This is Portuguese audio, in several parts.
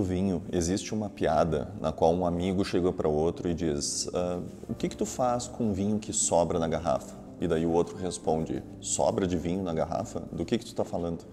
vinho, existe uma piada na qual um amigo chega para o outro e diz: o que tu faz com vinho que sobra na garrafa? E daí o outro responde: sobra de vinho na garrafa? Do que tu está falando?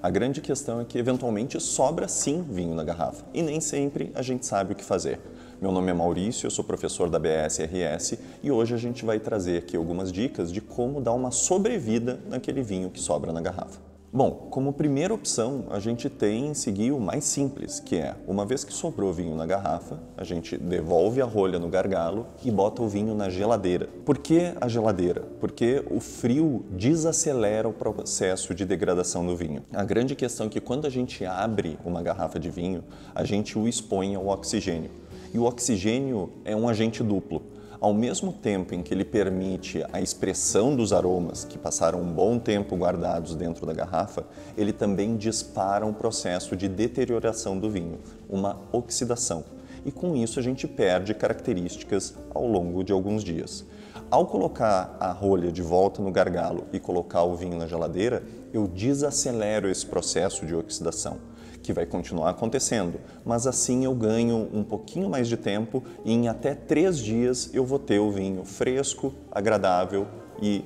A grande questão é que eventualmente sobra sim vinho na garrafa e nem sempre a gente sabe o que fazer. Meu nome é Maurício, eu sou professor da BSRS e hoje a gente vai trazer aqui algumas dicas de como dar uma sobrevida naquele vinho que sobra na garrafa. Bom, como primeira opção, a gente tem em seguir o mais simples, que é, uma vez que sobrou vinho na garrafa, a gente devolve a rolha no gargalo e bota o vinho na geladeira. Por que a geladeira? Porque o frio desacelera o processo de degradação do vinho. A grande questão é que quando a gente abre uma garrafa de vinho, a gente o expõe ao oxigênio. E o oxigênio é um agente duplo. Ao mesmo tempo em que ele permite a expressão dos aromas que passaram um bom tempo guardados dentro da garrafa, ele também dispara um processo de deterioração do vinho, uma oxidação. E com isso a gente perde características ao longo de alguns dias. Ao colocar a rolha de volta no gargalo e colocar o vinho na geladeira, eu desacelero esse processo de oxidação, que vai continuar acontecendo, mas assim eu ganho um pouquinho mais de tempo e em até 3 dias eu vou ter o vinho fresco, agradável e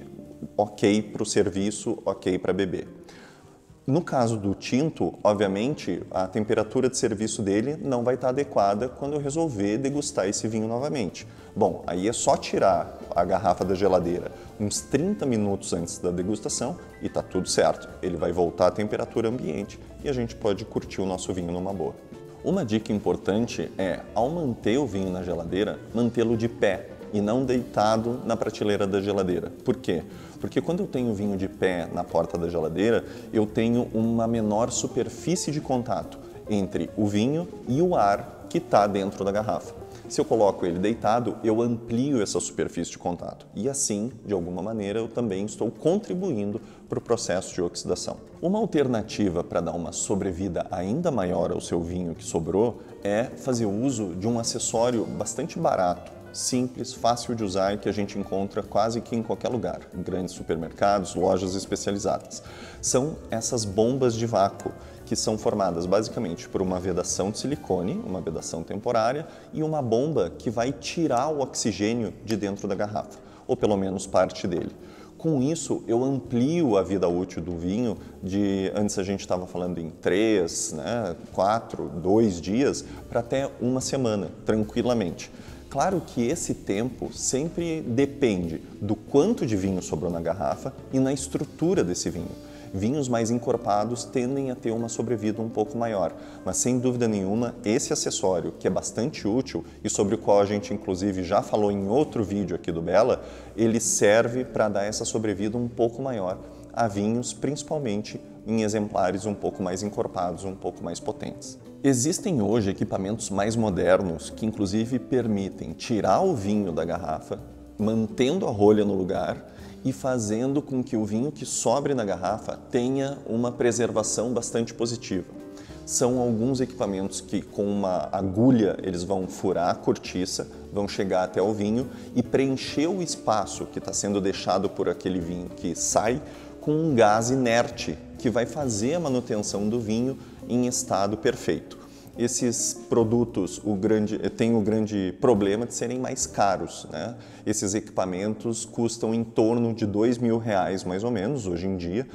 ok para o serviço, ok para beber. No caso do tinto, obviamente, a temperatura de serviço dele não vai estar adequada quando eu resolver degustar esse vinho novamente. Bom, aí é só tirar a garrafa da geladeira uns 30 minutos antes da degustação e tá tudo certo. Ele vai voltar à temperatura ambiente e a gente pode curtir o nosso vinho numa boa. Uma dica importante é, ao manter o vinho na geladeira, mantê-lo de pé e não deitado na prateleira da geladeira. Por quê? Porque quando eu tenho vinho de pé na porta da geladeira, eu tenho uma menor superfície de contato entre o vinho e o ar que está dentro da garrafa. Se eu coloco ele deitado, eu amplio essa superfície de contato e assim, de alguma maneira, eu também estou contribuindo para o processo de oxidação. Uma alternativa para dar uma sobrevida ainda maior ao seu vinho que sobrou é fazer uso de um acessório bastante barato, simples, fácil de usar e que a gente encontra quase que em qualquer lugar, em grandes supermercados, lojas especializadas. São essas bombas de vácuo, que são formadas basicamente por uma vedação de silicone, uma vedação temporária, e uma bomba que vai tirar o oxigênio de dentro da garrafa, ou pelo menos parte dele. Com isso, eu amplio a vida útil do vinho antes a gente estava falando em 3, 4, 2 dias, para até 1 semana, tranquilamente. Claro que esse tempo sempre depende do quanto de vinho sobrou na garrafa e na estrutura desse vinho. Vinhos mais encorpados tendem a ter uma sobrevida um pouco maior, mas sem dúvida nenhuma, esse acessório, que é bastante útil e sobre o qual a gente inclusive já falou em outro vídeo aqui do Bela, ele serve para dar essa sobrevida um pouco maior a vinhos, principalmente em exemplares um pouco mais encorpados, um pouco mais potentes. Existem hoje equipamentos mais modernos que inclusive permitem tirar o vinho da garrafa, mantendo a rolha no lugar e fazendo com que o vinho que sobre na garrafa tenha uma preservação bastante positiva. São alguns equipamentos que com uma agulha eles vão furar a cortiça, vão chegar até o vinho e preencher o espaço que está sendo deixado por aquele vinho que sai com um gás inerte que vai fazer a manutenção do vinho em estado perfeito. Esses produtos têm o grande problema de serem mais caros, né? Esses equipamentos custam em torno de R$2.000 mais ou menos hoje em dia,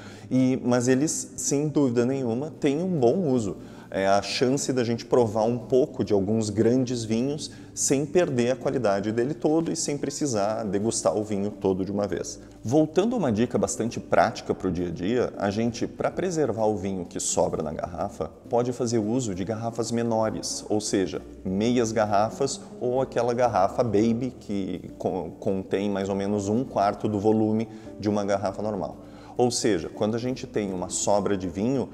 mas eles, sem dúvida nenhuma, têm um bom uso. É a chance da gente provar um pouco de alguns grandes vinhos sem perder a qualidade dele todo e sem precisar degustar o vinho todo de uma vez. Voltando a uma dica bastante prática para o dia a dia, a gente, para preservar o vinho que sobra na garrafa, pode fazer uso de garrafas menores, ou seja, meias garrafas ou aquela garrafa baby que contém mais ou menos 1/4 do volume de uma garrafa normal. Ou seja, quando a gente tem uma sobra de vinho,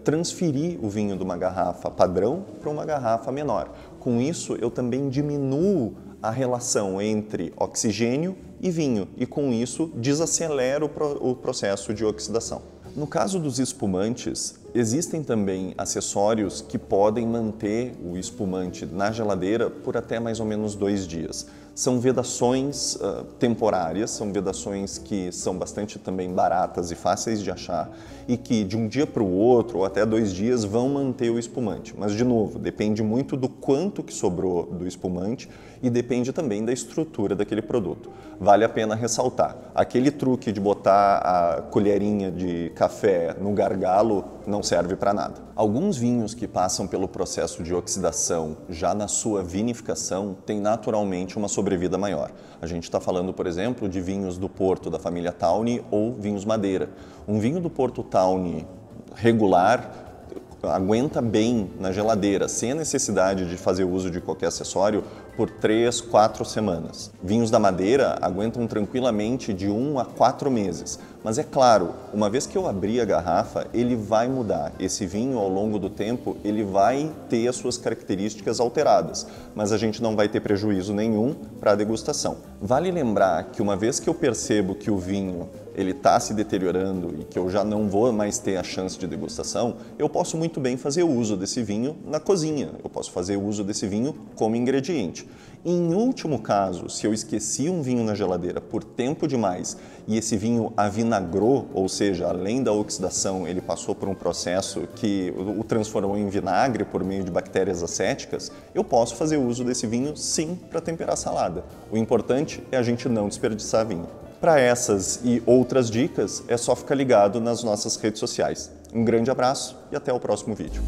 transferir o vinho de uma garrafa padrão para uma garrafa menor. Com isso, eu também diminuo a relação entre oxigênio e vinho e com isso desacelero o processo de oxidação. No caso dos espumantes, existem também acessórios que podem manter o espumante na geladeira por até mais ou menos 2 dias. São vedações temporárias, são vedações que são bastante também baratas e fáceis de achar e que de um dia para o outro ou até 2 dias vão manter o espumante. Mas, de novo, depende muito do quanto que sobrou do espumante e depende também da estrutura daquele produto. Vale a pena ressaltar, aquele truque de botar a colherinha de café no gargalo não serve para nada. Alguns vinhos que passam pelo processo de oxidação já na sua vinificação têm naturalmente uma sobrevida maior. A gente está falando, por exemplo, de vinhos do Porto da família Tawny ou vinhos Madeira. Um vinho do Porto Tawny regular aguenta bem na geladeira, sem a necessidade de fazer uso de qualquer acessório, por 3, 4 semanas. Vinhos da Madeira aguentam tranquilamente de 1 a 4 meses. Mas é claro, uma vez que eu abrir a garrafa, ele vai mudar. Esse vinho, ao longo do tempo, ele vai ter as suas características alteradas, mas a gente não vai ter prejuízo nenhum para a degustação. Vale lembrar que uma vez que eu percebo que o vinho ele está se deteriorando e que eu já não vou mais ter a chance de degustação, eu posso muito bem fazer uso desse vinho na cozinha, eu posso fazer uso desse vinho como ingrediente. Em último caso, se eu esqueci um vinho na geladeira por tempo demais e esse vinho avinagrou, ou seja, além da oxidação, ele passou por um processo que o transformou em vinagre por meio de bactérias acéticas, eu posso fazer uso desse vinho sim para temperar salada. O importante é a gente não desperdiçar vinho. Para essas e outras dicas, é só ficar ligado nas nossas redes sociais. Um grande abraço e até o próximo vídeo.